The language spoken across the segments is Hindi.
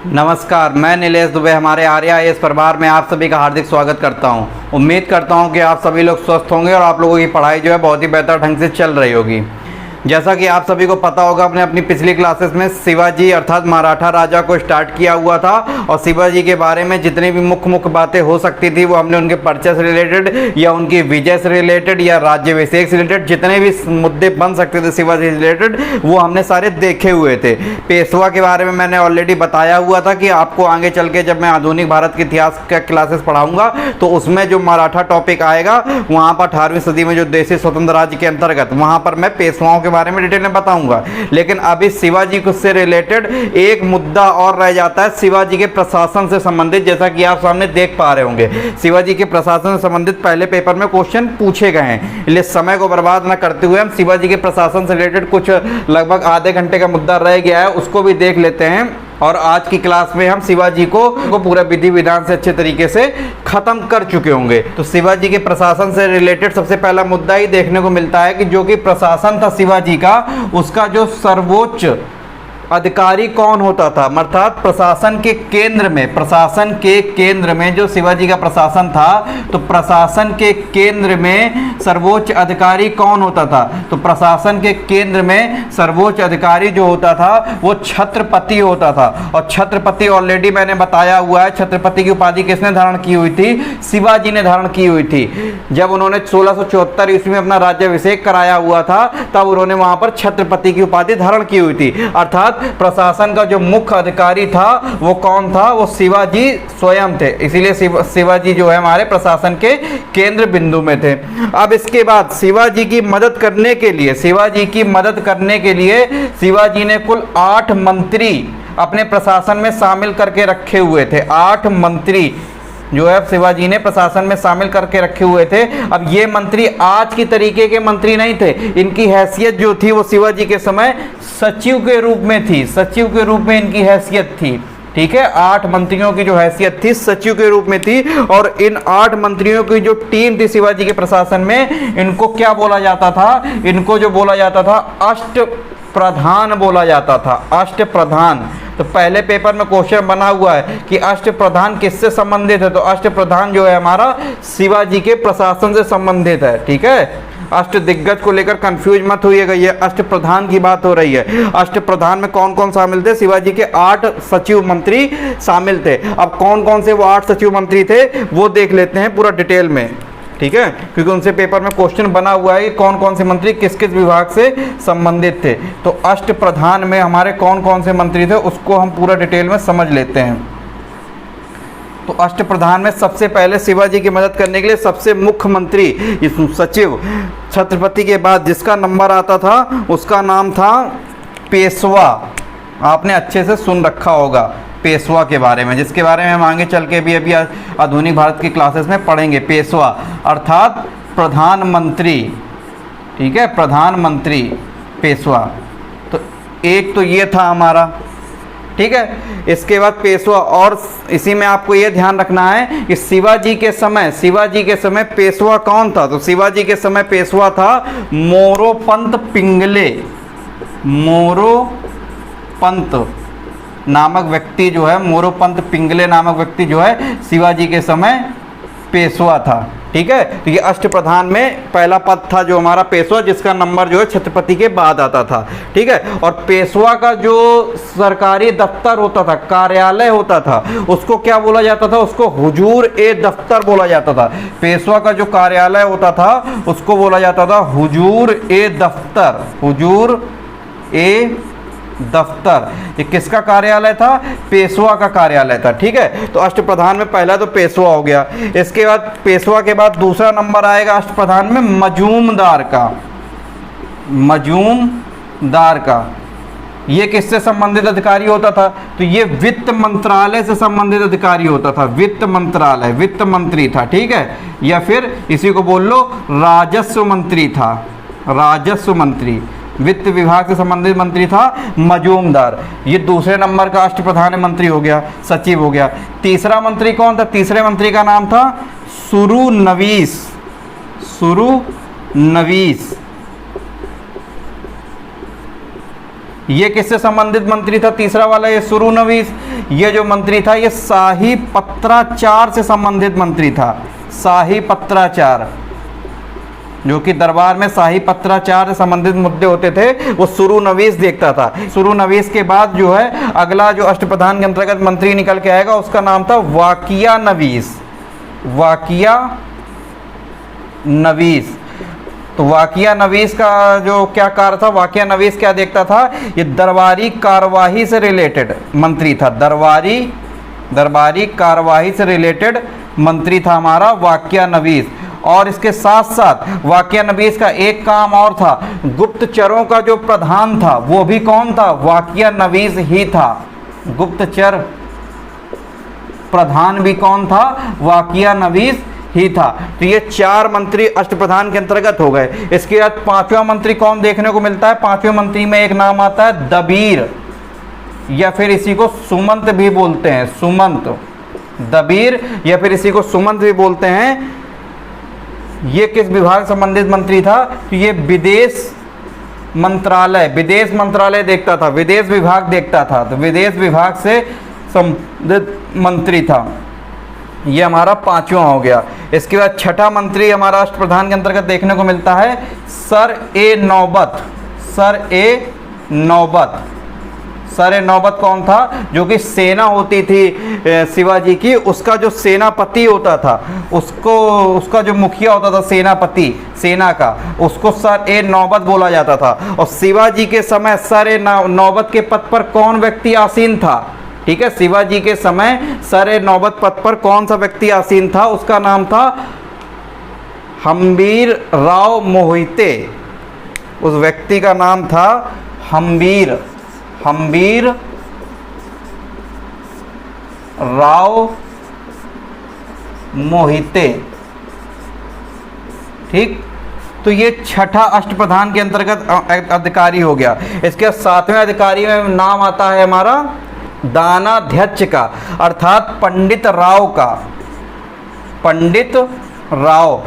नमस्कार, मैं नीलेश दुबे हमारे आर्या आईएएस परिवार में आप सभी का हार्दिक स्वागत करता हूं। उम्मीद करता हूं कि आप सभी लोग स्वस्थ होंगे और आप लोगों की पढ़ाई जो है बहुत ही बेहतर ढंग से चल रही होगी। जैसा कि आप सभी को पता होगा, अपने अपनी पिछली क्लासेस में शिवाजी अर्थात मराठा राजा को स्टार्ट किया हुआ था और शिवाजी के बारे में जितनी भी मुख्य बातें हो सकती थी वो हमने उनके परिचय से रिलेटेड या उनकी विजय से रिलेटेड या राज्याभिषेक से रिलेटेड जितने भी मुद्दे बन सकते थे शिवाजी से रिलेटेड वो हमने सारे देखे हुए थे। पेशवा के बारे में मैंने ऑलरेडी बताया हुआ था कि आपको आगे चल के जब मैं आधुनिक भारत के इतिहास का क्लासेस पढ़ाऊंगा तो उसमें जो मराठा टॉपिक आएगा वहाँ पर 18वीं सदी में जो देशी स्वतंत्र राज्य के अंतर्गत वहाँ पर मैं पेशवाओं के बारे में डिटेल में बताऊंगा। लेकिन अभी शिवाजी को से रिलेटेड एक मुद्दा और रह जाता है शिवाजी के प्रशासन से संबंधित। जैसा कि आप सामने देख पा रहे होंगे, शिवाजी के प्रशासन से संबंधित पहले पेपर में क्वेश्चन पूछे गए हैं। इसलिए समय को बर्बाद न करते हुए हम शिवाजी के प्रशासन से रिलेटेड कुछ लगभग आधे घंटे का मुद्दा रह गया है उसको भी देख लेते हैं और आज की क्लास में हम शिवाजी को पूरा विधि विधान से अच्छे तरीके से खत्म कर चुके होंगे। तो शिवाजी के प्रशासन से रिलेटेड सबसे पहला मुद्दा ही देखने को मिलता है कि जो कि प्रशासन था शिवाजी का, उसका जो सर्वोच्च अधिकारी कौन होता था, अर्थात प्रशासन के केंद्र में जो शिवाजी का प्रशासन था तो प्रशासन के केंद्र में सर्वोच्च अधिकारी कौन होता था। तो प्रशासन के केंद्र में सर्वोच्च अधिकारी जो होता था वो छत्रपति होता था। और छत्रपति ऑलरेडी मैंने बताया हुआ है, छत्रपति की उपाधि किसने धारण की हुई थी? शिवाजी ने धारण की हुई थी। जब उन्होंने 1674 ईस्वी में अपना राज्याभिषेक कराया हुआ था तब उन्होंने वहां पर छत्रपति की उपाधि धारण की हुई थी। अर्थात प्रशासन का जो मुख्य अधिकारी था वो कौन था? वो शिवाजी स्वयं थे। इसीलिए शिवाजी जो है हमारे प्रशासन के केंद्र बिंदु में थे। अब इसके बाद शिवाजी की मदद करने के लिए शिवाजी ने कुल 8 मंत्री अपने प्रशासन में शामिल करके रखे हुए थे। 8 मंत्री जो है शिवाजी ने प्रशासन में शामिल करके रखे हुए थे। अब ये मंत्री आज की तरीके के मंत्री नहीं थे। इनकी हैसियत जो थी वो शिवाजी के समय सचिव के रूप में थी। सचिव के रूप में इनकी हैसियत थी। ठीक है, 8 मंत्रियों की जो हैसियत थी सचिव के रूप में थी। और इन 8 मंत्रियों की जो टीम थी शिवाजी के प्रशासन में, इनको क्या बोला जाता था? इनको जो बोला जाता था अष्ट प्रधान बोला जाता था। अष्ट प्रधान। तो पहले पेपर में क्वेश्चन बना हुआ है कि अष्ट प्रधान किससे संबंधित है? तो अष्ट प्रधान जो है हमारा शिवाजी के प्रशासन से संबंधित है। ठीक है, अष्ट दिग्गज को लेकर कंफ्यूज मत होइएगा, ये अष्ट प्रधान की बात हो रही है। अष्ट प्रधान में कौन कौन शामिल थे? शिवाजी के 8 सचिव मंत्री शामिल थे। अब कौन कौन से वो 8 सचिव मंत्री थे वो देख लेते हैं पूरा डिटेल में। ठीक है, क्योंकि उनसे पेपर में क्वेश्चन बना हुआ है कि कौन कौन से मंत्री किस किस विभाग से संबंधित थे। तो अष्ट प्रधान में हमारे कौन कौन से मंत्री थे उसको हम पूरा डिटेल में समझ लेते हैं। तो अष्ट प्रधान में सबसे पहले शिवाजी की मदद करने के लिए सबसे मुख्य मंत्री इस सचिव छत्रपति के बाद जिसका नंबर आता था उसका नाम था पेशवा। आपने अच्छे से सुन रखा होगा पेशवा के बारे में, जिसके बारे में हम आगे चल के भी अभी आधुनिक भारत की क्लासेस में पढ़ेंगे। पेशवा अर्थात प्रधानमंत्री। ठीक है, प्रधानमंत्री पेशवा। तो एक तो ये था हमारा। ठीक है, इसके बाद पेशवा। और इसी में आपको ये ध्यान रखना है कि शिवाजी के समय पेशवा कौन था? तो शिवाजी के समय पेशवा था मोरोपंत पिंगले। मोरोपंत नामक व्यक्ति जो है, मोरोपंत पिंगले नामक व्यक्ति जो है शिवाजी के समय पेशवा था। ठीक है, तो ये अष्ट प्रधान में पहला पद था जो हमारा पेशवा, जिसका नंबर जो है छत्रपति के बाद आता था। ठीक है, और पेशवा का जो सरकारी दफ्तर होता था, कार्यालय होता था, उसको क्या बोला जाता था? उसको हुजूर ए दफ्तर बोला जाता था। पेशवा का जो कार्यालय होता था उसको बोला जाता था हुजूर ए दफ्तर। हुजूर ए दफ्तर। ये किसका कार्यालय था? पेशवा का कार्यालय था। ठीक है, तो अष्ट प्रधान में पहला तो पेशवा हो गया। इसके बाद पेशवा के बाद दूसरा नंबर आएगा अष्ट प्रधान में मजूमदार का। मजूमदार का ये किससे संबंधित अधिकारी होता था? तो ये वित्त मंत्रालय से संबंधित अधिकारी होता था। वित्त मंत्रालय, वित्त मंत्री था। ठीक है, या फिर इसी को बोल लो राजस्व मंत्री था। राजस्व मंत्री, वित्त विभाग से संबंधित मंत्री था मजूमदार। ये दूसरे नंबर का अष्ट प्रधान मंत्री हो गया, सचिव हो गया। तीसरा मंत्री कौन था? तीसरे मंत्री का नाम था सुरुनवीस। सुरुनवीस। ये किससे संबंधित मंत्री था? तीसरा वाला ये सुरुनवीस, ये जो मंत्री था ये शाही पत्राचार से संबंधित मंत्री था। शाही पत्राचार, जो कि दरबार में शाही पत्राचार से संबंधित मुद्दे होते थे, वो सुरुनवीस देखता था। सुरुनवीस के बाद जो है अगला जो अष्टप्रधान के अंतर्गत मंत्री निकल के आएगा उसका नाम था वाकिया नवीस। वाकिया नवीस। तो वाकिया नवीस का जो क्या कार्य था, वाकिया नवीस क्या देखता था? ये दरबारी कार्यवाही से रिलेटेड मंत्री था। दरबारी कार्यवाही से रिलेटेड मंत्री था हमारा वाकिया नवीस। और इसके साथ साथ वाकिया नवीस का एक काम और था, गुप्तचरों का जो प्रधान था वो भी कौन था? वाकिया नवीस ही था। गुप्तचर प्रधान भी कौन था? वाकिया नवीस ही था। तो ये 4 मंत्री अष्टप्रधान के अंतर्गत हो गए। इसके बाद 5वां मंत्री कौन देखने को मिलता है? 5वें मंत्री में एक नाम आता है दबीर, या फिर इसी को सुमंत भी बोलते हैं। सुमंत, दबीर या फिर इसी को सुमंत भी बोलते हैं। ये किस विभाग से संबंधित मंत्री था? तो ये विदेश मंत्रालय देखता था, विदेश विभाग देखता था। तो विदेश विभाग से संबंधित मंत्री था। ये हमारा 5वां हो गया। इसके बाद 6ठा मंत्री हमारा अष्टप्रधान के अंतर्गत देखने को मिलता है सर ए नौबत। सर ए नौबत कौन था? जो कि सेना होती थी शिवाजी की, उसका जो सेनापति होता था, उसका जो मुखिया होता था सेनापति सेना का, उसको सर ए नौबत बोला जाता था। और शिवाजी के समय सर ए नौबत के पद पर कौन व्यक्ति आसीन था? ठीक है, शिवाजी के समय सर ए नौबत पद पर कौन सा व्यक्ति आसीन था? उसका नाम था हम्बीर राव मोहिते। उस व्यक्ति का नाम था हम्बीर राव मोहिते। ठीक, तो ये 6ठा अष्टप्रधान के अंतर्गत अधिकारी हो गया। इसके 7वें अधिकारी में नाम आता है हमारा दानाध्यक्ष का, अर्थात पंडित राव का। पंडित राव,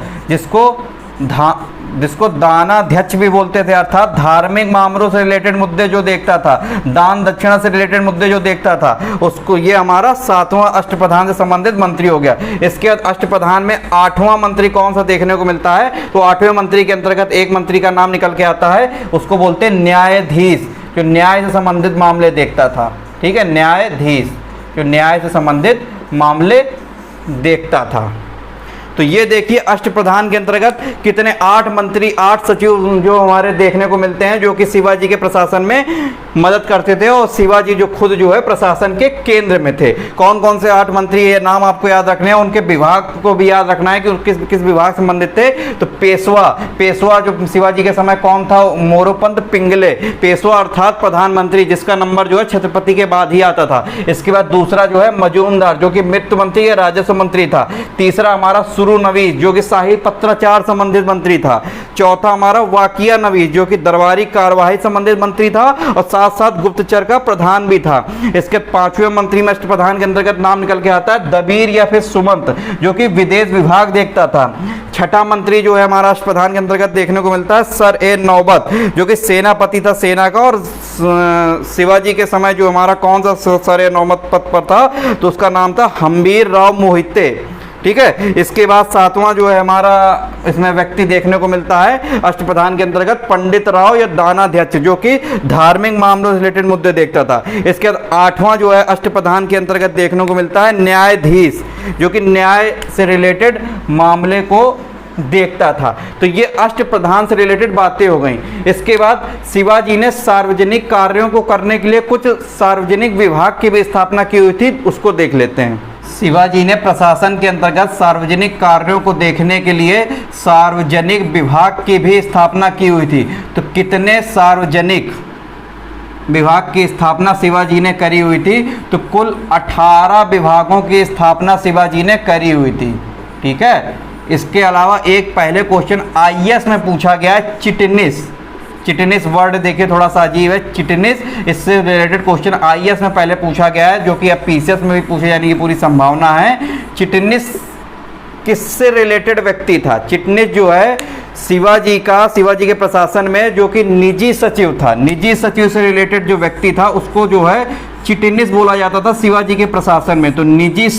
जिसको दानाध्यक्ष भी बोलते थे, अर्थात धार्मिक मामलों से रिलेटेड मुद्दे जो देखता था, दान दक्षिणा से रिलेटेड मुद्दे जो देखता था, उसको, ये हमारा 7वां अष्टप्रधान से संबंधित मंत्री हो गया। इसके बाद अष्टप्रधान में 8वां मंत्री कौन सा देखने को मिलता है? तो 8वें मंत्री के अंतर्गत एक मंत्री का नाम निकल के आता है, उसको बोलते हैं न्यायाधीश, जो न्याय से संबंधित मामले देखता था। ठीक है, न्यायाधीश जो न्याय से संबंधित मामले देखता था। तो ये देखिए अष्टप्रधान के अंतर्गत कितने 8 मंत्री, 8 सचिव जो हमारे देखने को मिलते हैं, जो कि शिवाजी के प्रशासन में मदद करते थे, और शिवाजी जो खुद जो है प्रशासन के केंद्र में थे। कौन कौन से 8 मंत्री, ये नाम आपको याद रखने हैं, उनके विभाग को भी याद रखना है कि किस किस विभाग से संबंधित थे। तो पेशवा जो शिवाजी के समय कौन था? मोरोपंत पिंगले। पेशवा अर्थात प्रधानमंत्री, जिसका नंबर जो है छत्रपति के बाद ही आता था। इसके बाद दूसरा जो है मजूमदार, जो कि वित्त मंत्री या राजस्व मंत्री था। तीसरा हमारा सुरुनवीस, जो कि शाही पत्राचार संबंधित मंत्री था। चौथा हमारा वाकिया नवीस, जो कि दरबारी कार्यवाही संबंधित मंत्री था और साथ साथ गुप्तचर का प्रधान भी था। इसके 5वें मंत्री में अष्टप्रधान के अंतर्गत नाम निकल के आता है दबीर या फिर सुमंत, जो कि विदेश विभाग देखता था। 6ठा मंत्री जो है हमारा अष्टप्रधान के अंतर्गत देखने को मिलता है सर ए नौबत, जो कि सेनापति था सेना का, और शिवाजी के समय जो हमारा कौन सा सर ए नौबत पद पर था? तो उसका नाम था हम्बीर राव मोहिते। ठीक है, इसके बाद 7वां जो है हमारा इसमें व्यक्ति देखने को मिलता है अष्टप्रधान के अंतर्गत पंडित राव या दानाध्यक्ष, जो कि धार्मिक मामलों से रिलेटेड मुद्दे देखता था। इसके बाद 8वां जो है अष्टप्रधान के अंतर्गत देखने को मिलता है न्यायाधीश, जो कि न्याय से रिलेटेड मामले को देखता था। तो ये अष्टप्रधान से रिलेटेड बातें हो गई। इसके बाद शिवाजी ने सार्वजनिक कार्यों को करने के लिए कुछ सार्वजनिक विभाग की भी स्थापना की हुई थी, उसको देख लेते हैं। शिवाजी ने प्रशासन के अंतर्गत सार्वजनिक कार्यों को देखने के लिए सार्वजनिक विभाग की भी स्थापना की हुई थी। तो कितने सार्वजनिक विभाग की स्थापना शिवाजी ने करी हुई थी? तो कुल 18 विभागों की स्थापना शिवाजी ने करी हुई थी। ठीक है, इसके अलावा एक पहले क्वेश्चन आईएएस में पूछा गया है चिटनिस वर्ड देखिए थोड़ा सा अजीब है, चिटनिस, इससे रिलेटेड क्वेश्चन आईएएस में पहले पूछा गया है, जो कि अब पीसीएस में भी पूछे जाने की पूरी संभावना है। चिटनिस किससे रिलेटेड व्यक्ति था? चिटनिस जो है शिवाजी के प्रशासन में जो कि निजी सचिव था, निजी सचिव से रिलेटेड जो व्यक्ति था उसको जो है चिटनिस बोला जाता था शिवाजी के प्रशासन में। तो निजी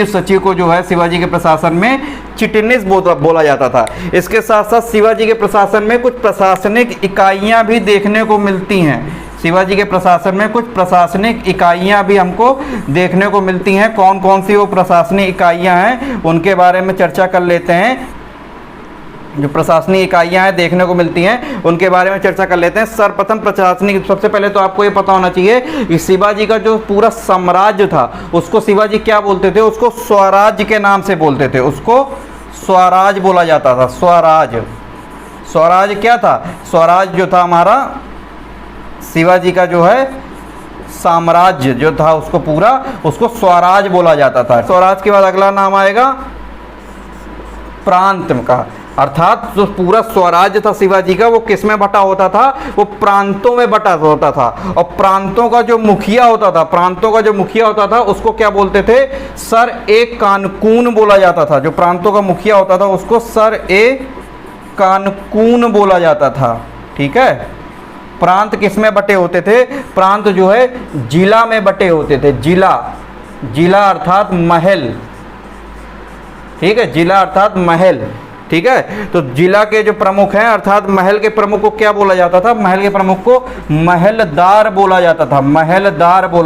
सचिव को जो है शिवाजी के प्रशासन में चिटनिस बोला जाता था। इसके साथ साथ शिवाजी के प्रशासन में कुछ प्रशासनिक इकाइयां भी देखने को मिलती हैं। शिवाजी के प्रशासन में कुछ प्रशासनिक इकाइयां भी हमको देखने को मिलती हैं। कौन कौन सी वो प्रशासनिक इकाइयां हैं उनके बारे में चर्चा कर लेते हैं। जो प्रशासनिक इकाइयां हैं देखने को मिलती हैं उनके बारे में चर्चा कर लेते हैं। सर्वप्रथम प्रशासनिक, सबसे पहले तो आपको ये पता होना चाहिए कि शिवाजी का जो पूरा साम्राज्य था उसको शिवाजी क्या बोलते थे, उसको स्वराज के नाम से बोलते थे, उसको स्वराज बोला जाता था। स्वराज क्या था? स्वराज जो था हमारा शिवाजी का जो है साम्राज्य जो था उसको पूरा उसको स्वराज बोला जाता था। स्वराज के बाद अगला नाम आएगा प्रांत का, अर्थात जो पूरा स्वराज्य था शिवाजी का वो किस में बटा होता था? वो प्रांतों में बटा होता था। और प्रांतों का जो मुखिया होता था उसको क्या बोलते थे? सर ए कानून बोला जाता था। जो प्रांतों का मुखिया होता था उसको सर ए कानून बोला जाता था। ठीक है। प्रांत किस में बटे होते थे? प्रांत जो है जिला में बटे होते थे। जिला अर्थात महल। ठीक है, जिला अर्थात महल। ठीक है, तो जिला के जो प्रमुख हैं अर्थात महल के प्रमुख को क्या बोला जाता था? महल के प्रमुख को महलदार बोला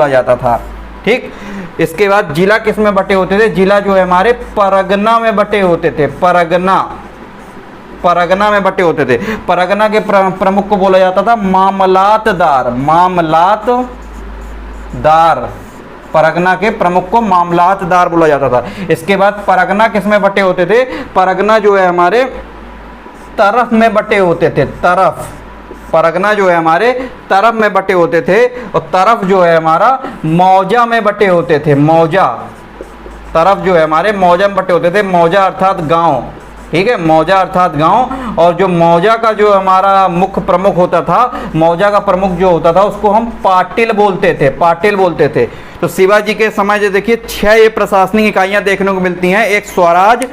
जाता था। ठीक, इसके बाद जिला किस में बटे होते थे? जिला जो है हमारे परगना में बटे होते थे। परगना में बटे होते थे। परगना के प्रमुख को बोला जाता था मामलातदार। परगना के प्रमुख को मामलातदार बोला जाता था। इसके बाद परगना किस में बटे होते थे? परगना जो है हमारे तरफ में बटे होते थे। परगना जो है हमारे तरफ में बटे होते थे और तरफ जो है हमारा मौजा में बटे होते थे। तरफ जो है हमारे मौजा में बटे होते थे। मौजा अर्थात गांव। ठीक है, मौजा अर्थात गांव। और जो मौजा का जो हमारा मुख्य प्रमुख होता था, मौजा का प्रमुख जो होता था उसको हम पाटिल बोलते थे। तो शिवाजी के समय जो देखिए 6 ये प्रशासनिक इकाइयां देखने को मिलती हैं। एक स्वराज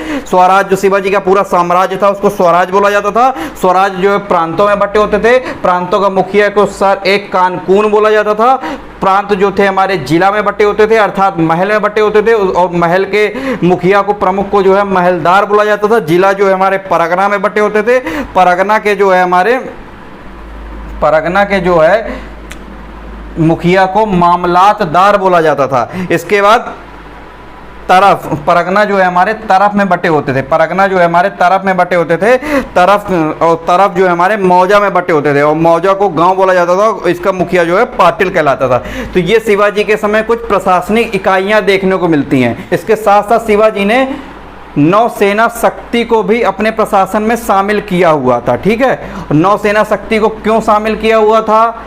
जो शिवाजी का पूरा साम्राज्य था उसको स्वराज बोला जाता था। स्वराज जो है प्रांतों में बटे होते थे। प्रांतों का मुखिया को सर एक कानून बोला जाता था। प्रांत जो थे हमारे जिला में बटे होते थे अर्थात महल में बटे होते थे और महल के मुखिया को प्रमुख को जो है महलदार बोला जाता था। जिला जो है हमारे परगना में बटे होते थे। परगना के जो है मुखिया को मामलातदार बोला जाता था। इसके बाद तरफ, परगना जो है हमारे तरफ में बटे होते थे। तरफ जो है हमारे मौजा में बटे होते थे और मौजा को गांव बोला जाता था। इसका मुखिया जो है पाटिल कहलाता था। तो ये शिवाजी के समय कुछ प्रशासनिक इकाइयां देखने को मिलती हैं। इसके साथ साथ शिवाजी ने नौसेना शक्ति को भी अपने प्रशासन में शामिल किया हुआ था। ठीक है, नौसेना शक्ति को क्यों शामिल किया हुआ था?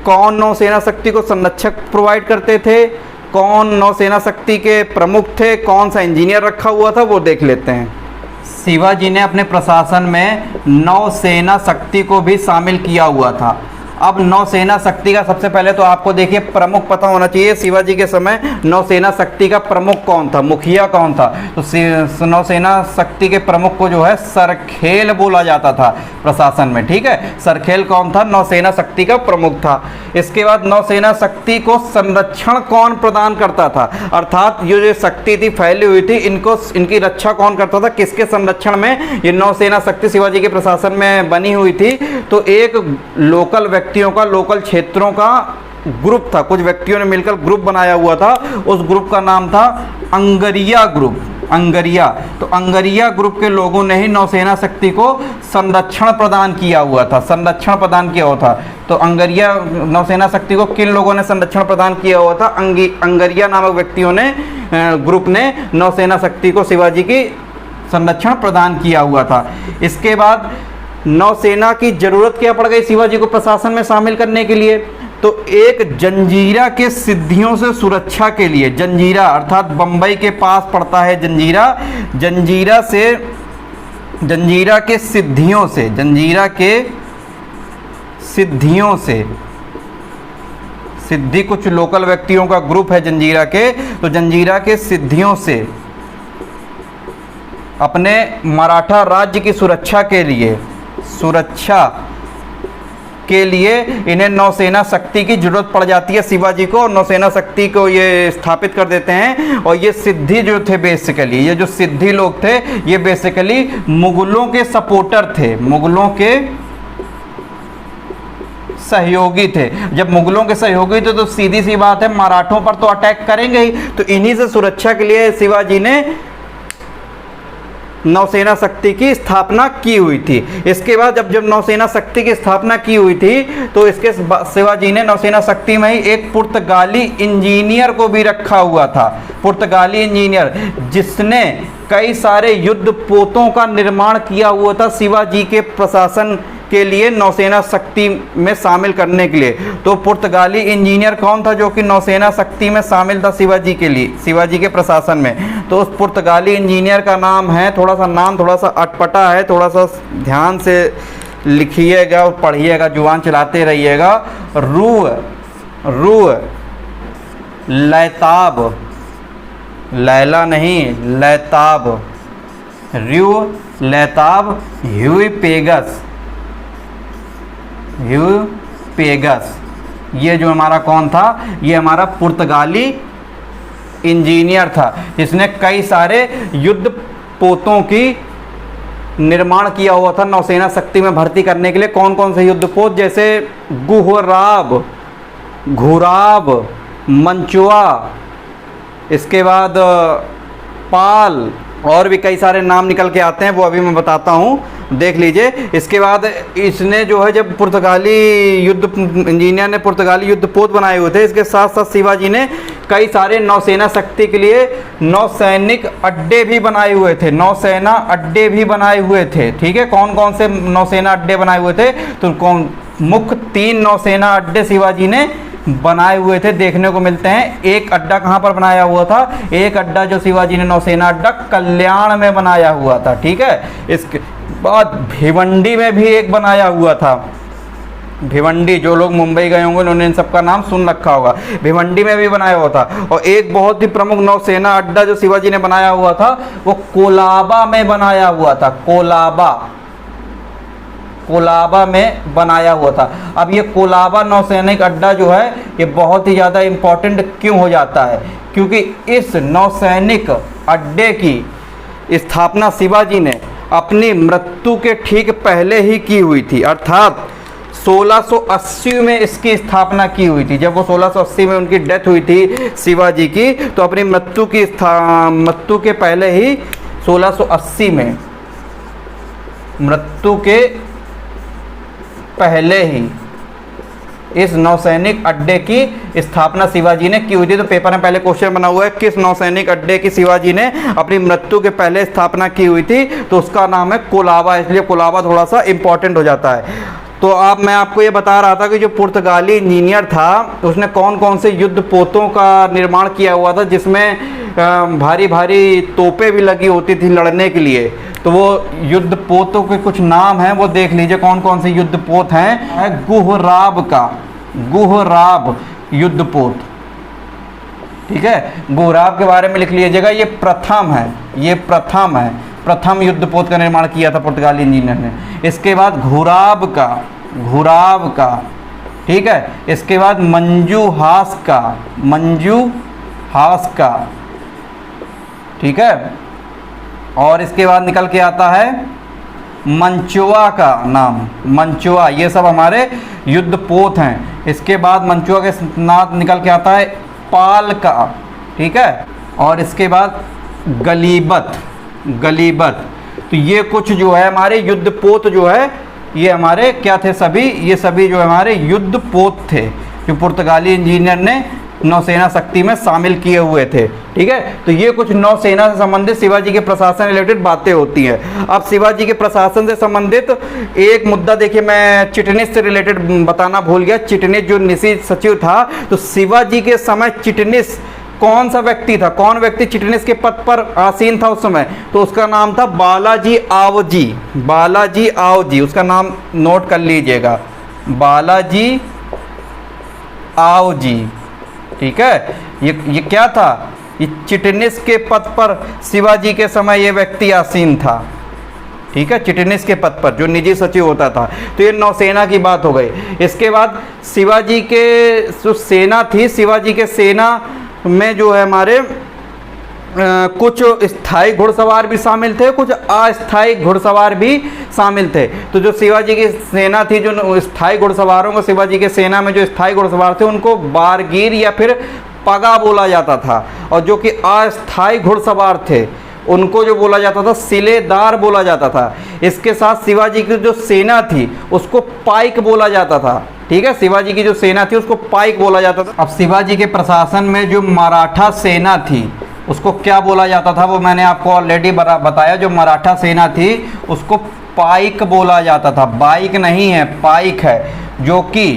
कौन नौसेना शक्ति को संरक्षक प्रोवाइड करते थे? कौन नौसेना शक्ति के प्रमुख थे? कौन सा इंजीनियर रखा हुआ था? वो देख लेते हैं। शिवाजी ने अपने प्रशासन में नौसेना शक्ति को भी शामिल किया हुआ था। अब नौसेना शक्ति का सबसे पहले तो आपको देखिए प्रमुख पता होना चाहिए। शिवाजी के समय नौसेना शक्ति का प्रमुख कौन था, मुखिया कौन था? तो नौसेना शक्ति के प्रमुख को जो है सरखेल बोला जाता था प्रशासन में। ठीक है, सरखेल कौन था? नौसेना शक्ति का प्रमुख था। इसके बाद नौसेना शक्ति को संरक्षण कौन प्रदान करता था? अर्थात ये जो शक्ति थी फैली हुई थी इनकी रक्षा कौन करता था? किसके संरक्षण में ये नौसेना शक्ति शिवाजी के प्रशासन में बनी हुई थी? तो एक लोकल व्यक्तियों का, लोकल क्षेत्रों का ग्रुप था। कुछ व्यक्तियों ने मिलकर ग्रुप बनाया हुआ था। उस ग्रुप का नाम था अंगरिया ग्रुप। तो अंगरिया ग्रुप के लोगों ने ही नौसेना शक्ति को संरक्षण प्रदान किया हुआ था। तो अंगरिया नौसेना शक्ति को किन लोगों ने संरक्षण प्रदान किया हुआ था? अंगरिया नामक व्यक्तियों ने, ग्रुप ने नौसेना शक्ति को शिवाजी की संरक्षण प्रदान किया हुआ था। इसके बाद नौसेना की जरूरत क्या पड़ गई शिवाजी को प्रशासन में शामिल करने के लिए? तो एक जंजीरा के सिद्धियों से सुरक्षा के लिए, जंजीरा अर्थात बंबई के पास पड़ता है जंजीरा के सिद्धियों से सिद्धि कुछ लोकल व्यक्तियों का ग्रुप है जंजीरा के, तो जंजीरा के सिद्धियों से अपने मराठा राज्य की सुरक्षा के लिए इन्हें नौसेना शक्ति की जरूरत पड़ जाती है शिवाजी को, और नौसेना शक्ति को ये स्थापित कर देते हैं। और ये सिद्धि जो थे बेसिकली, ये जो सिद्धि लोग थे ये बेसिकली मुगलों के सपोर्टर थे, मुगलों के सहयोगी थे। जब मुगलों के सहयोगी थे तो सीधी सी बात है मराठों पर तो अटैक करेंगे ही, तो इन्हीं से सुरक्षा के लिए शिवाजी ने नौसेना शक्ति की स्थापना की हुई थी। इसके बाद जब नौसेना शक्ति की स्थापना की हुई थी तो इसके शिवाजी ने नौसेना शक्ति में ही एक पुर्तगाली इंजीनियर को भी रखा हुआ था, पुर्तगाली इंजीनियर जिसने कई सारे युद्ध पोतों का निर्माण किया हुआ था शिवाजी के प्रशासन के लिए, नौसेना शक्ति में शामिल करने के लिए। तो पुर्तगाली इंजीनियर कौन था जो कि नौसेना शक्ति में शामिल था शिवाजी के लिए, शिवाजी के प्रशासन में? तो उस पुर्तगाली इंजीनियर का नाम है, नाम थोड़ा सा अटपटा है, थोड़ा सा ध्यान से लिखिएगा और पढ़िएगा, जुबान चलाते रहिएगा। रू लैताब, लैला नहीं लैताब, रू लैताब ह्यूपेगस, ये जो हमारा कौन था, ये हमारा पुर्तगाली इंजीनियर था जिसने कई सारे युद्ध पोतों की निर्माण किया हुआ था नौसेना शक्ति में भर्ती करने के लिए। कौन कौन से युद्ध पोत? जैसे गुहराब, घुराब, मंचुआ, इसके बाद पाल, और भी कई सारे नाम निकल के आते हैं, वो अभी मैं बताता हूँ, देख लीजिए। इसके बाद इसने जो है जब पुर्तगाली युद्ध इंजीनियर ने पुर्तगाली युद्ध पोत बनाए हुए थे, इसके साथ साथ शिवाजी ने कई सारे नौसेना शक्ति के लिए नौसैनिक अड्डे भी बनाए हुए थे, नौसेना अड्डे भी बनाए हुए थे। ठीक है, कौन कौन से नौसेना अड्डे बनाए हुए थे? तो मुख्य 3 नौसेना अड्डे शिवाजी ने बनाए हुए थे, देखने को मिलते हैं। एक अड्डा कहाँ पर बनाया हुआ था? एक अड्डा जो शिवाजी ने नौसेना अड्डा कल्याण में बनाया हुआ था। ठीक है, इसके बाद भिवंडी में भी एक बनाया हुआ था। भिवंडी, जो लोग मुंबई गए होंगे उन्होंने इन सबका नाम सुन रखा होगा। भिवंडी में भी बनाया हुआ था। और एक बहुत ही प्रमुख नौसेना अड्डा जो शिवाजी ने बनाया हुआ था वो कोलाबा में बनाया हुआ था, कोलाबा में बनाया हुआ था। अब ये कोलाबा नौसैनिक अड्डा जो है ये बहुत ही ज़्यादा इम्पोर्टेंट क्यों हो जाता है? क्योंकि इस नौसैनिक अड्डे की स्थापना शिवाजी ने अपनी मृत्यु के ठीक पहले ही की हुई थी, अर्थात 1680 में इसकी स्थापना की हुई थी। जब वो 1680 में उनकी डेथ हुई थी शिवाजी की, तो अपनी मृत्यु के पहले ही 1680 में, मृत्यु के पहले ही इस नौसैनिक अड्डे की स्थापना शिवाजी ने की हुई थी। तो पेपर में पहले क्वेश्चन बना हुआ है किस नौसैनिक अड्डे की शिवाजी ने अपनी मृत्यु के पहले स्थापना की हुई थी, तो उसका नाम है कोलाबा, इसलिए कोलाबा थोड़ा सा इंपॉर्टेंट हो जाता है। तो अब मैं आपको ये बता रहा था कि जो पुर्तगाली इंजीनियर था उसने कौन कौन से युद्ध पोतों का निर्माण किया हुआ था जिसमें भारी भारी तोपें भी लगी होती थी लड़ने के लिए। तो वो युद्ध पोतों के कुछ नाम हैं, वो देख लीजिए कौन कौन से युद्ध पोत हैं। गुहराब युद्ध पोत, ठीक है, गुहराब के बारे में लिख लीजिएगा। ये प्रथम युद्ध पोत का निर्माण किया था पुर्तगाली इंजीनियर ने। इसके बाद घुराब का, ठीक है। इसके बाद मंजूहास का, ठीक है। और इसके बाद निकल के आता है मंचुआ का नाम, मंचुआ। ये सब हमारे युद्ध पोत हैं। इसके बाद मंचुआ के नाम निकल के आता है पाल का, ठीक है। और इसके बाद गलीबत। तो ये कुछ जो है हमारे युद्ध पोत जो है ये हमारे क्या थे सभी, ये सभी जो हमारे युद्ध पोत थे जो पुर्तगाली इंजीनियर ने नौसेना शक्ति में शामिल किए हुए थे, ठीक है। तो ये कुछ नौसेना से संबंधित शिवाजी के प्रशासन रिलेटेड बातें होती हैं। अब शिवाजी के प्रशासन से संबंधित एक मुद्दा देखिए, मैं चिटनिस से रिलेटेड बताना भूल गया। चिटनिस जो निसी सचिव था, तो शिवाजी के समय चिटनिस कौन सा व्यक्ति था, कौन व्यक्ति चिटनिस के पद पर आसीन था उस समय? तो उसका नाम था बालाजी आवजी। उसका नाम नोट कर लीजिएगा, बालाजी आवजी, ठीक है। ये क्या था? ये चिटनिस के पद पर शिवाजी के समय ये व्यक्ति आसीन था। ठीक है, चिटनिस के पद पर जो निजी सचिव होता था। तो ये नौसेना की बात हो गई। इसके बाद शिवाजी के जो सेना थी, शिवाजी के सेना में जो है हमारे कुछ स्थायी घुड़सवार भी शामिल थे, कुछ अस्थायी घुड़सवार भी शामिल थे। तो जो शिवाजी की सेना थी, जो स्थायी घुड़सवारों को, शिवाजी के सेना में जो स्थायी घुड़सवार थे उनको बारगीर या फिर पगा बोला जाता था, और जो कि अस्थायी घुड़सवार थे उनको जो बोला जाता था सिलेदार बोला जाता था। इसके साथ शिवाजी की जो सेना थी उसको पाइक बोला जाता था। ठीक है, शिवाजी की जो सेना थी उसको पाइक बोला जाता था। अब शिवाजी के प्रशासन में जो मराठा सेना थी उसको क्या बोला जाता था, वो मैंने आपको ऑलरेडी बताया। जो मराठा सेना थी उसको पाइक बोला जाता था, बाइक नहीं है, पाइक है। जो कि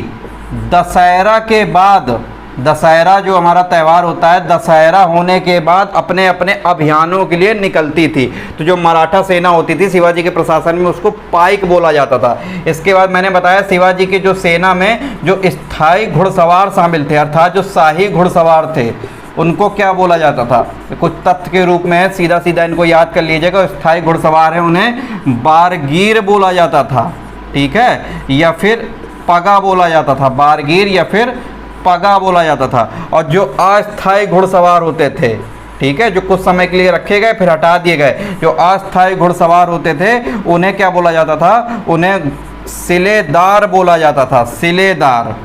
दशहरा के बाद, दशहरा जो हमारा त्यौहार होता है, दशहरा होने के बाद अपने अपने अभियानों के लिए निकलती थी। तो जो मराठा सेना होती थी शिवाजी के प्रशासन में उसको पाइक बोला जाता था। इसके बाद मैंने बताया शिवाजी की जो सेना में जो स्थायी घुड़सवार शामिल थे, अर्थात जो शाही घुड़सवार थे, उनको क्या बोला जाता था। कुछ तथ्य के रूप में सीधा सीधा इनको याद कर लीजिएगा। स्थायी घुड़सवार है उन्हें बारगीर बोला जाता था। ठीक है, या फिर पगा बोला जाता था, बारगीर या फिर पगा बोला जाता था। और जो अस्थायी घुड़सवार होते थे, ठीक है, जो कुछ समय के लिए रखे गए फिर हटा दिए गए, जो अस्थायी घुड़सवार होते थे उन्हें क्या बोला जाता था, उन्हें सिलेदार बोला जाता था, सिलेदार।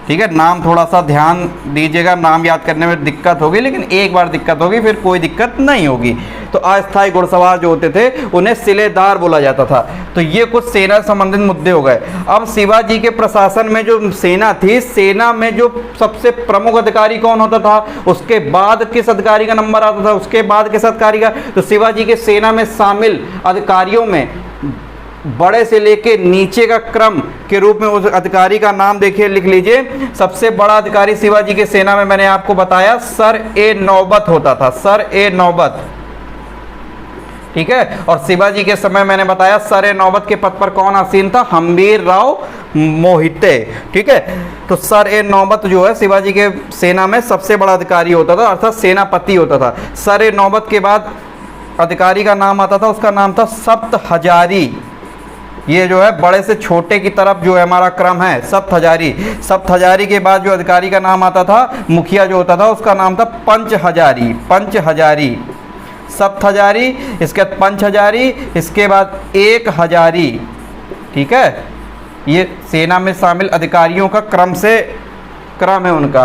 ठीक है, नाम थोड़ा सा ध्यान दीजिएगा, नाम याद करने में दिक्कत होगी, लेकिन एक बार दिक्कत होगी फिर कोई दिक्कत नहीं होगी। तो अस्थायी घुड़सवार जो होते थे उन्हें सिलेदार बोला जाता था। तो ये कुछ सेना संबंधित मुद्दे हो गए। अब शिवाजी के प्रशासन में जो सेना थी, सेना में जो सबसे प्रमुख अधिकारी कौन होता था, उसके बाद किस अधिकारी का नंबर आता था, उसके बाद किस अधिकारी का। तो शिवाजी के सेना में शामिल अधिकारियों में बड़े से लेके नीचे का क्रम के रूप में उस अधिकारी का नाम देखिए, लिख लीजिए। सबसे बड़ा अधिकारी शिवाजी के सेना में मैंने आपको बताया सर ए नौबत होता था, सर ए नौबत। ठीक है, और शिवाजी के समय मैंने बताया सर ए नौबत के पद पर कौन आसीन था, हम्बीर राव मोहिते। ठीक है, तो सर ए नौबत जो है शिवाजी के सेना में सबसे बड़ा अधिकारी होता था, अर्थात सेनापति होता था। सर ए नौबत के बाद अधिकारी का नाम आता था, उसका नाम था सप्त हजारी। ये जो है बड़े से छोटे की तरफ जो है हमारा क्रम है, सप्त हजारी। सप्त हजारी के बाद जो अधिकारी का नाम आता था, मुखिया जो होता था, उसका नाम था पंच हजारी, पंच हजारी। सप्त हजारी, इसके बाद पंच हजारी, इसके बाद एक हजारी। ठीक है, ये सेना में शामिल अधिकारियों का क्रम से क्रम है उनका।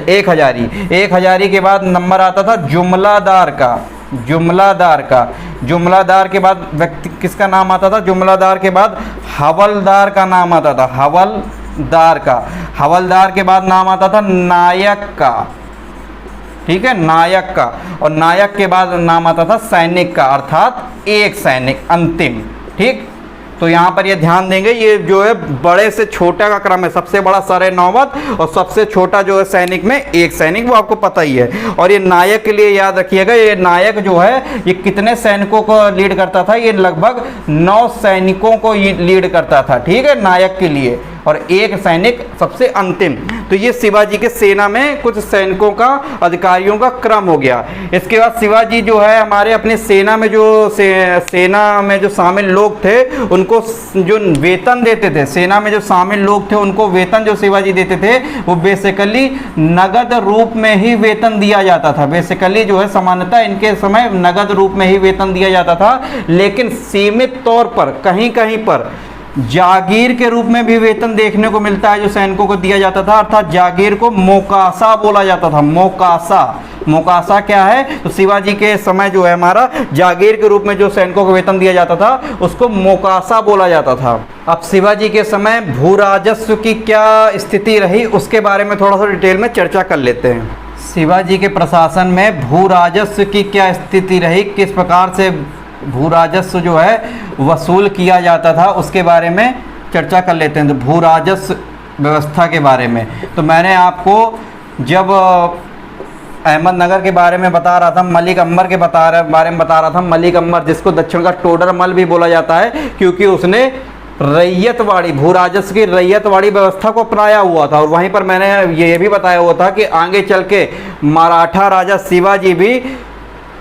एक हजारी, एक हजारी के बाद नंबर आता था जुमलादार का, जुमलादार का। जुमलादार के बाद व्यक्ति किसका नाम आता था, जुमलादार के बाद हवलदार का नाम आता था, हवलदार का। हवलदार के बाद नाम आता था नायक का। ठीक है, नायक का। और नायक के बाद नाम आता था सैनिक का, अर्थात एक सैनिक, अंतिम। ठीक, तो यहाँ पर ये ध्यान देंगे, ये जो है बड़े से छोटा का क्रम है। सबसे बड़ा सर ए नौबत और सबसे छोटा जो है सैनिक में एक सैनिक, वो आपको पता ही है। और ये नायक के लिए याद रखिएगा, ये नायक जो है ये कितने सैनिकों को लीड करता था, ये लगभग 9 सैनिकों को लीड करता था। ठीक है, नायक के लिए, और एक सैनिक सबसे अंतिम। तो ये शिवाजी के सेना में कुछ सैनिकों का, अधिकारियों का क्रम हो गया। इसके बाद शिवाजी जो है हमारे अपने सेना में जो सेना में जो शामिल लोग थे उनको जो वेतन देते थे, सेना में जो शामिल लोग थे उनको वेतन जो शिवाजी देते थे वो बेसिकली नगद रूप में ही वेतन दिया जाता था। बेसिकली जो है सामान्यतः इनके समय नगद रूप में ही वेतन दिया जाता था, लेकिन सीमित तौर पर कहीं कहीं पर जागीर के रूप में भी वेतन देखने को मिलता है जो सैनिकों को दिया जाता था, अर्थात जागीर को मोकासा बोला जाता था। मोकासा, मोकासा क्या है, तो शिवाजी के समय जो है हमारा जागीर के रूप में जो सैनिकों को वेतन दिया जाता था उसको मोकासा बोला जाता था। अब शिवाजी के समय भू राजस्व की क्या स्थिति रही उसके बारे में थोड़ा सा डिटेल में चर्चा कर लेते हैं। शिवाजी के प्रशासन में भू राजस्व की क्या स्थिति रही, किस प्रकार से भू राजस्व जो है वसूल किया जाता था, उसके बारे में चर्चा कर लेते हैं। तो भू राजस्व व्यवस्था के बारे में तो मैंने आपको जब अहमदनगर के बारे में बता रहा था, मलिक अंबर के बारे में बता रहा था। मलिक अंबर जिसको दक्षिण का टोडर मल भी बोला जाता है, क्योंकि उसने रैयतवाड़ी, भू राजस्व की रैयतवाड़ी व्यवस्था को अपनाया हुआ था। और वहीं पर मैंने ये भी बताया हुआ था कि आगे चल के मराठा राजा शिवाजी भी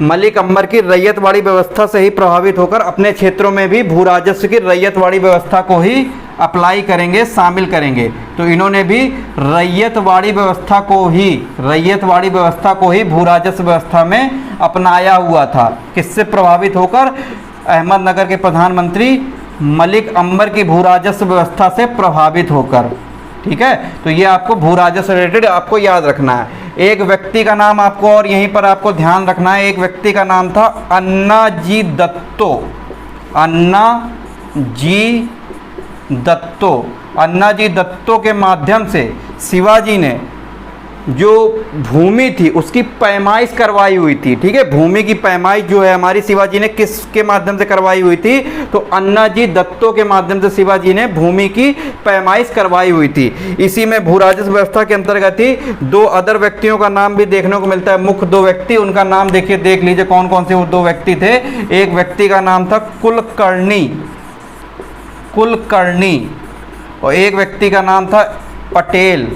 मलिक अंबर की रैयतवाड़ी व्यवस्था से ही प्रभावित होकर अपने क्षेत्रों में भी भू राजस्व की रैयतवाड़ी व्यवस्था को ही अप्लाई करेंगे, शामिल करेंगे। तो इन्होंने भी रैयतवाड़ी व्यवस्था को ही भू राजस्व व्यवस्था में अपनाया हुआ था। किससे प्रभावित होकर? अहमदनगर के प्रधानमंत्री मलिक अंबर की भू राजस्व व्यवस्था से प्रभावित होकर। ठीक है, तो ये आपको भू राजस्व रिलेटेड आपको याद रखना है। एक व्यक्ति का नाम आपको और यहीं पर आपको ध्यान रखना है। एक व्यक्ति का नाम था अन्नाजी दत्तो। अन्नाजी दत्तो के माध्यम से शिवाजी ने जो भूमि थी उसकी पैमाइश करवाई हुई थी। ठीक है, भूमि की पैमाइश जो है हमारी शिवाजी ने किसके माध्यम से करवाई हुई थी? तो अन्नाजी दत्तो के माध्यम से शिवाजी ने भूमि की पैमाइश करवाई हुई थी। इसी में भू राजस्व व्यवस्था के अंतर्गत ही दो अदर व्यक्तियों का नाम भी देखने को मिलता है। मुख्य दो व्यक्ति, उनका नाम देखिए, देख लीजिए कौन कौन से वो दो व्यक्ति थे। एक व्यक्ति का नाम था कुलकर्णी और एक व्यक्ति का नाम था पटेल।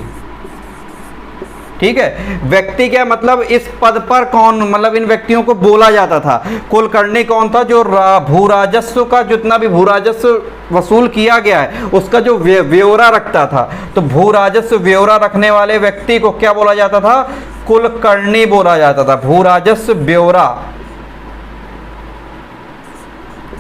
ठीक है, व्यक्ति क्या मतलब इस पद पर कौन, मतलब इन व्यक्तियों को बोला जाता था। कुलकर्णी कौन था? जो भू राजस्व का जितना भी भू राजस्व वसूल किया गया है उसका जो ब्यौरा रखता था। तो भू राजस्व ब्यौरा रखने वाले व्यक्ति को क्या बोला जाता था? कुलकर्णी बोला जाता था, भू राजस्व ब्यौरा।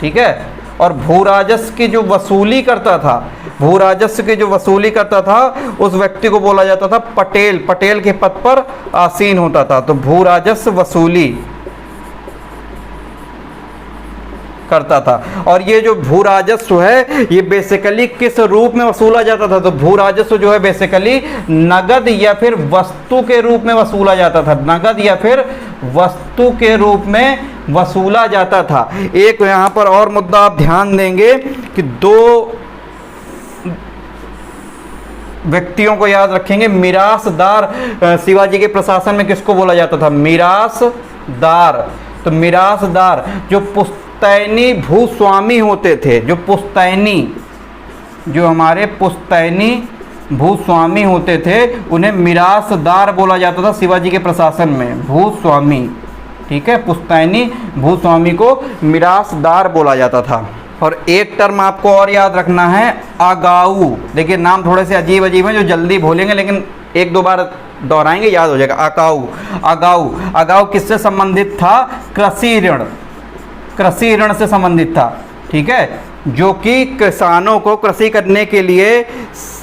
ठीक है, और भू राजस्व की जो वसूली करता था, भू राजस्व की जो वसूली करता था उस व्यक्ति को बोला जाता था पटेल। पटेल के पद पर आसीन होता था। तो भू राजस्व वसूली करता था। और ये जो भू राजस्व है ये बेसिकली किस रूप में वसूला जाता था? तो भू राजस्व जो है बेसिकली नगद या फिर वस्तु के रूप में वसूला जाता था। नगद या फिर वस्तु के रूप में वसूला जाता था। एक यहाँ पर और मुद्दा आप ध्यान देंगे कि दो व्यक्तियों को याद रखेंगे। मिरासदार, शिवाजी के प्रशासन में किसको बोला जाता था? मिरासदार। तो मिरासदार जो पुश्तैनी भूस्वामी होते थे, जो हमारे पुश्तैनी भूस्वामी होते थे उन्हें मिरासदार बोला जाता था शिवाजी के प्रशासन में, भूस्वामी। ठीक है, पुश्तैनी भूस्वामी को मिरासदार बोला जाता था। और एक टर्म आपको और याद रखना है, आगाऊ। देखिए नाम थोड़े से अजीब हैं जो जल्दी भूलेंगे, लेकिन एक दो बार दोहराएंगे याद हो जाएगा। आगाऊ किससे संबंधित था? कृषि ऋण से संबंधित था। ठीक है, जो कि किसानों को कृषि करने के लिए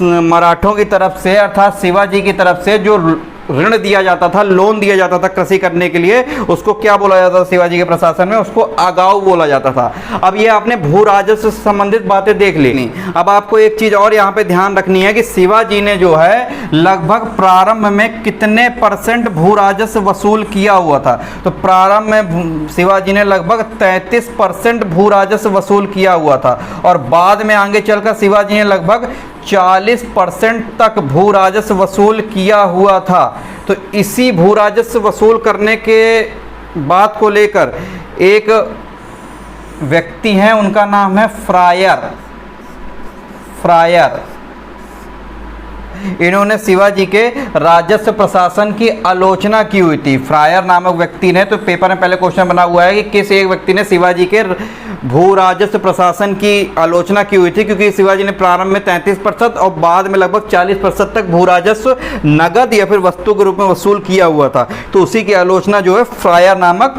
मराठों की तरफ से अर्थात शिवाजी की तरफ से जो ऋण दिया जाता था, लोन दिया जाता था कृषि करने के लिए, उसको क्या बोला जाता था शिवाजी के प्रशासन में? उसको आगाऊ बोला जाता था। अब ये आपने भू राजस्व से संबंधित बातें देख ली। अब आपको एक चीज और यहाँ पे ध्यान रखनी है कि शिवाजी ने जो है लगभग प्रारंभ में कितने % भू राजस्व वसूल किया हुआ था? तो प्रारंभ में शिवाजी ने लगभग 33% भू राजस्व वसूल किया हुआ था। और बाद में आगे चलकर शिवाजी ने लगभग 40% तक भू राजस्व वसूल किया हुआ था। तो इसी भू राजस्व वसूल करने के बात को लेकर एक व्यक्ति हैं, उनका नाम है फ्रायर। इन्होंने शिवाजी के राजस्व प्रशासन की आलोचना की हुई थी। फ्रायर नामक व्यक्ति ने, तो पेपर में पहले क्वेश्चन बना हुआ है कि किस एक व्यक्ति ने शिवाजी के भू राजस्व प्रशासन की आलोचना की हुई थी, क्योंकि शिवाजी ने प्रारंभ में 33% और बाद में लगभग 40% तक भू राजस्व नगद या फिर वस्तु के रूप में वसूल किया हुआ था। तो उसी की आलोचना जो है फ्रायर नामक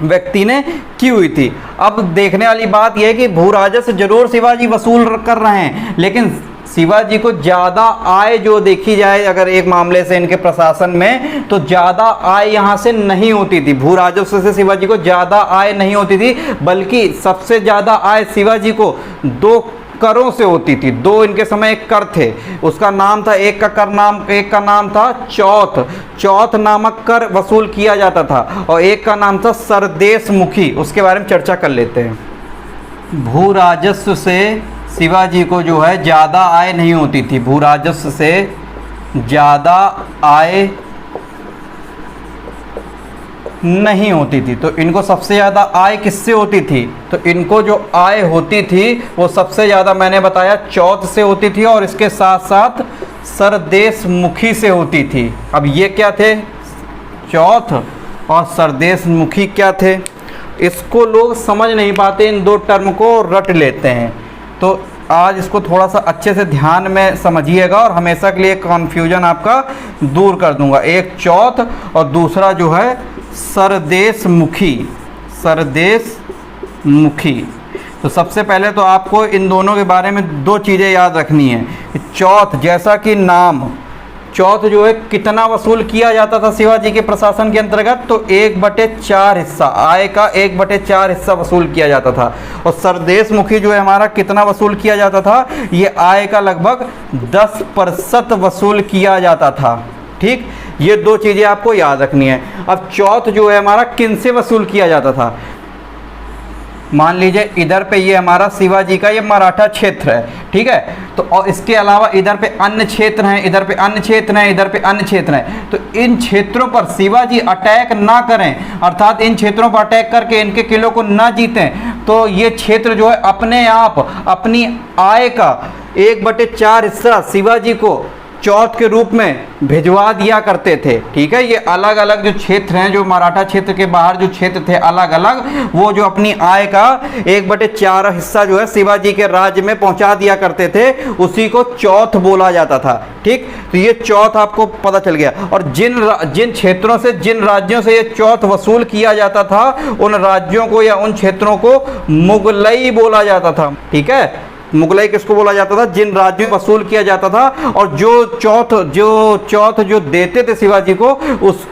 व्यक्ति ने की हुई थी। अब देखने वाली बात यह है कि भू राजस्व जरूर शिवाजी वसूल कर रहे हैं, लेकिन शिवाजी को ज़्यादा आय जो देखी जाए अगर एक मामले से इनके प्रशासन में, तो ज़्यादा आय यहाँ से नहीं होती थी। भू राजस्व से शिवाजी को ज़्यादा आय नहीं होती थी, बल्कि सबसे ज़्यादा आय शिवाजी को 2 करों से होती थी। 2 इनके समय एक कर थे, उसका नाम था, एक का नाम था चौथ नामक कर वसूल किया जाता था, और एक का नाम था सरदेश मुखी। उसके बारे में चर्चा कर लेते हैं। भू राजस्व से शिवाजी को जो है ज़्यादा आय नहीं होती थी। भू राजस्व से ज़्यादा आय नहीं होती थी। तो इनको सबसे ज़्यादा आय किससे होती थी? तो इनको जो आय होती थी वो सबसे ज़्यादा मैंने बताया चौथ से होती थी और इसके साथ साथ सरदेशमुखी से होती थी। अब ये क्या थे? चौथ और सरदेशमुखी क्या थे? इसको लोग समझ नहीं पाते, इन दो टर्म को रट लेते हैं। तो आज इसको थोड़ा सा अच्छे से ध्यान में समझिएगा और हमेशा के लिए कन्फ्यूजन आपका दूर कर दूंगा। एक चौथ और दूसरा जो है सरदेशमुखी। सरदेशमुखी। तो सबसे पहले तो आपको इन दोनों के बारे में दो चीज़ें याद रखनी है। चौथ, जैसा कि नाम, चौथ जो है कितना वसूल किया जाता था शिवाजी के प्रशासन के अंतर्गत? तो 1/4 हिस्सा, आय का 1/4 हिस्सा वसूल किया जाता था। और सरदेशमुखी जो है हमारा कितना वसूल किया जाता था? ये आय का लगभग 10% वसूल किया जाता था। ठीक, ये दो चीज़ें आपको याद रखनी है। अब चौथ जो है हमारा किन से वसूल किया जाता था? मान लीजिए इधर पे ये हमारा शिवाजी का ये मराठा क्षेत्र है, ठीक है। तो और इसके अलावा इधर पे अन्य क्षेत्र हैं, इधर पे अन्य क्षेत्र हैं, इधर पे अन्य क्षेत्र हैं। तो इन क्षेत्रों पर शिवाजी अटैक ना करें, अर्थात इन क्षेत्रों पर अटैक करके इनके किलों को ना जीतें, तो ये क्षेत्र जो है अपने आप अपनी आय का 1/4 हिस्सा शिवाजी को चौथ के रूप में भिजवा दिया करते थे। ठीक है, ये अलग अलग जो क्षेत्र हैं, जो मराठा क्षेत्र के बाहर जो क्षेत्र थे अलग अलग, वो जो अपनी आय का 1/4 हिस्सा जो है शिवाजी के राज्य में पहुंचा दिया करते थे, उसी को चौथ बोला जाता था। ठीक, तो ये चौथ आपको पता चल गया। और जिन क्षेत्रों से, जिन राज्यों से ये चौथ वसूल किया जाता था, उन राज्यों को या उन क्षेत्रों को मुगलई बोला जाता था। ठीक है, मुगलई किसको बोला जाता था? जिन राज्यों में वसूल किया जाता था और जो चौथ जो देते थे शिवाजी को,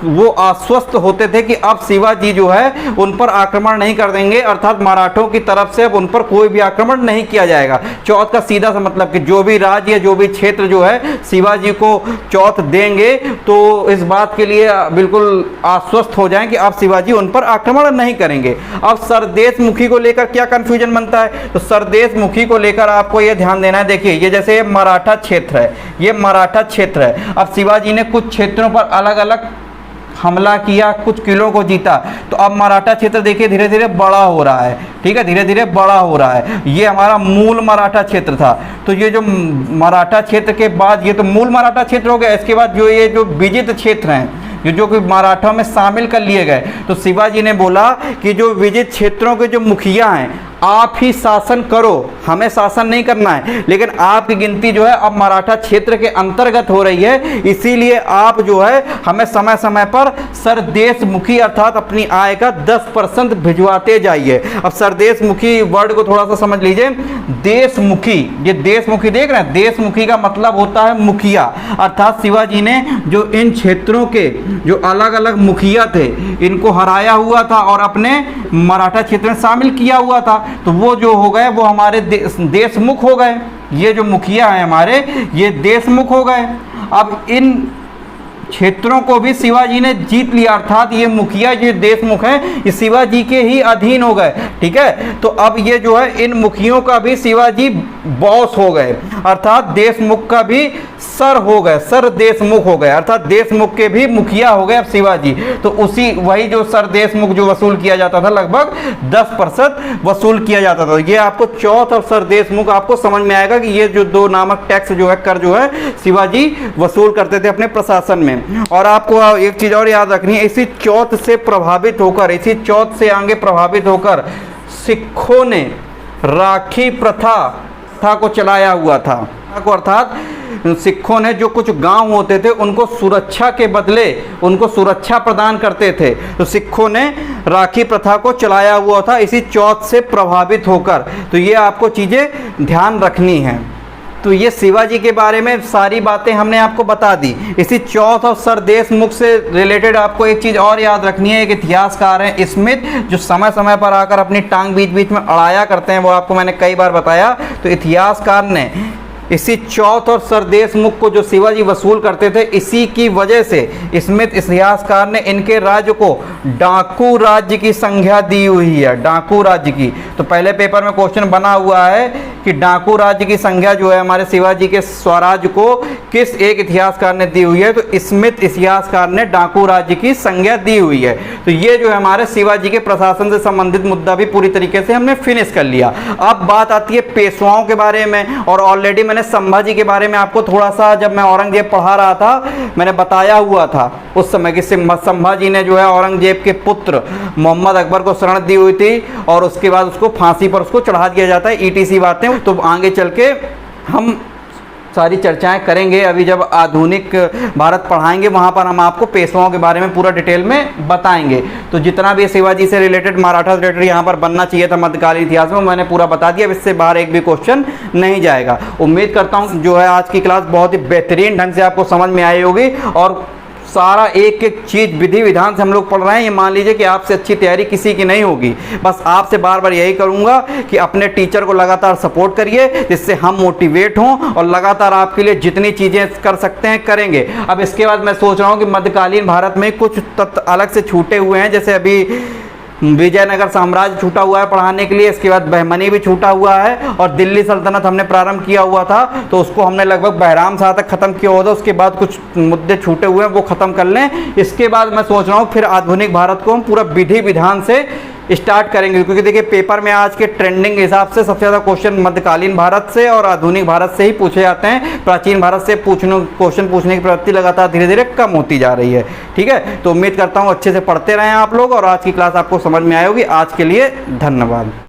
वो आश्वस्त होते थे कि अब शिवाजी जो है उन पर आक्रमण नहीं कर देंगे, अर्थात मराठों की तरफ से अब उन पर कोई भी आक्रमण नहीं किया जाएगा। चौथ का सीधा सा मतलब कि जो भी राज्य या जो भी क्षेत्र जो है शिवाजी को चौथ देंगे, तो इस बात के लिए बिल्कुल आश्वस्त हो जाएं कि अब शिवाजी उन पर आक्रमण नहीं करेंगे। अब सरदेशमुखी को लेकर क्या कंफ्यूजन बनता है? तो सरदेशमुखी को लेकर आपको यह ध्यान देना है। देखिए, ये जैसे ये मराठा क्षेत्र है, ये मराठा क्षेत्र है। अब शिवाजी ने कुछ क्षेत्रों पर अलग अलग हमला किया, कुछ किलों को जीता, तो अब मराठा क्षेत्र देखिए धीरे धीरे बड़ा हो रहा है। ठीक है, धीरे धीरे बड़ा हो रहा है। ये हमारा मूल मराठा क्षेत्र था। तो ये जो मराठा क्षेत्र के बाद, ये तो मूल मराठा क्षेत्र हो गया। इसके बाद जो ये जो विजित क्षेत्र हैं, जो कि मराठा में शामिल कर लिए गए, तो शिवाजी ने बोला कि जो विजित क्षेत्रों के जो मुखिया हैं, आप ही शासन करो, हमें शासन नहीं करना है, लेकिन आपकी गिनती जो है अब मराठा क्षेत्र के अंतर्गत हो रही है, इसीलिए आप जो है हमें समय समय पर सरदेशमुखी अर्थात अपनी आय का 10% भिजवाते जाइए। अब सरदेशमुखी वर्ड को थोड़ा सा समझ लीजिए। देशमुखी, ये देशमुखी देख रहे हैं, देशमुखी का मतलब होता है मुखिया, अर्थात शिवाजी ने जो इन क्षेत्रों के जो अलग अलग मुखिया थे, इनको हराया हुआ था और अपने मराठा क्षेत्र में शामिल किया हुआ था, तो वो जो हो गए वो हमारे देशमुख हो गए। ये जो मुखिया हैं हमारे, ये देशमुख हो गए। अब इन क्षेत्रों को भी शिवाजी ने जीत लिया, अर्थात ये मुखिया जो देशमुख हैं ये शिवाजी के ही अधीन हो गए। ठीक है, तो अब ये जो है इन मुखियों का भी शिवाजी बॉस हो गए, अर्थात देशमुख का भी सर हो गए, सर देशमुख हो गए, अर्थात देशमुख के भी मुखिया हो गए अब शिवाजी। तो उसी वही जो सर देशमुख जो वसूल किया जाता था, लगभग 10% वसूल किया जाता था। ये आपको चौथ और सर देशमुख आपको समझ में आएगा कि ये जो दो नामक टैक्स जो है, कर जो है शिवाजी वसूल करते थे अपने प्रशासन में। और आपको एक चीज और याद रखनी है, इसी चौथ से प्रभावित होकर, इसी चौथ से आगे प्रभावित होकर सिखों ने राखी प्रथा को चलाया हुआ था। अर्थात सिखों ने जो कुछ गांव होते थे उनको सुरक्षा के बदले उनको सुरक्षा प्रदान करते थे, तो सिखों ने राखी प्रथा को चलाया हुआ था इसी चौथ से प्रभावित होकर। तो ये आपको चीज़ें ध्यान रखनी है। तो ये शिवाजी के बारे में सारी बातें हमने आपको बता दी। इसी चौथ और सर देशमुख से रिलेटेड आपको एक चीज़ और याद रखनी है। एक इतिहासकार हैं स्मिथ, जो समय समय पर आकर अपनी टांग बीच बीच में अड़ाया करते हैं, वो आपको मैंने कई बार बताया। तो इतिहासकार ने इसी चौथ और सरदेश मुख को जो शिवाजी वसूल करते थे, इसी की वजह से स्मिथ इतिहासकार ने इनके राज्य को डाकू राज्य की संज्ञा दी हुई है, डाकू राज्य की। तो पहले पेपर में क्वेश्चन बना हुआ है कि डाकू राज्य की संज्ञा जो है हमारे शिवाजी के स्वराज्य को किस एक इतिहासकार ने दी हुई है, तो स्मिथ इतिहासकार ने डाकू राज्य की संज्ञा दी हुई है। तो ये जो है हमारे शिवाजी के प्रशासन से संबंधित मुद्दा भी पूरी तरीके से हमने फिनिश कर लिया। अब बात आती है पेशवाओं के बारे में, और ऑलरेडी मैंने संभाजी के बारे में आपको थोड़ा सा, जब मैं औरंगजेब पढ़ा रहा था, मैंने बताया हुआ था उस समय कि संभाजी ने जो है औरंगजेब के पुत्र मोहम्मद अकबर को शरण दी हुई थी और उसके बाद उसको फांसी पर उसको चढ़ा दिया जाता है, ईटीसी बातें। तो आगे चल के हम सारी चर्चाएं करेंगे, अभी जब आधुनिक भारत पढ़ाएंगे वहां पर हम आपको पेशवाओं के बारे में पूरा डिटेल में बताएंगे। तो जितना भी शिवाजी से रिलेटेड, मराठा से रिलेटेड यहाँ पर बनना चाहिए था मध्यकालीन इतिहास में, मैंने पूरा बता दिया। इससे बाहर एक भी क्वेश्चन नहीं जाएगा। उम्मीद करता हूँ जो है आज की क्लास बहुत ही बेहतरीन ढंग से आपको समझ में आई होगी, और सारा एक एक चीज़ विधि विधान से हम लोग पढ़ रहे हैं। ये मान लीजिए कि आपसे अच्छी तैयारी किसी की नहीं होगी। बस आपसे बार बार यही करूंगा कि अपने टीचर को लगातार सपोर्ट करिए, जिससे हम मोटिवेट हों और लगातार आपके लिए जितनी चीज़ें कर सकते हैं करेंगे। अब इसके बाद मैं सोच रहा हूँ कि मध्यकालीन भारत में कुछ तत्व अलग से छूटे हुए हैं, जैसे अभी विजयनगर साम्राज्य छूटा हुआ है पढ़ाने के लिए, इसके बाद बहमनी भी छूटा हुआ है, और दिल्ली सल्तनत हमने प्रारंभ किया हुआ था, तो उसको हमने लगभग बहराम शाह तक खत्म किया हुआ था। उसके बाद कुछ मुद्दे छूटे हुए हैं, वो खत्म कर लें। इसके बाद मैं सोच रहा हूँ फिर आधुनिक भारत को हम पूरा विधि विधान से स्टार्ट करेंगे, क्योंकि देखिए पेपर में आज के ट्रेंडिंग के हिसाब से सबसे ज़्यादा क्वेश्चन मध्यकालीन भारत से और आधुनिक भारत से ही पूछे जाते हैं। प्राचीन भारत से क्वेश्चन पूछने की प्रवृत्ति लगातार धीरे धीरे कम होती जा रही है। ठीक है, तो उम्मीद करता हूँ अच्छे से पढ़ते रहें आप लोग, और आज की क्लास आपको समझ में आई होगी। आज के लिए धन्यवाद।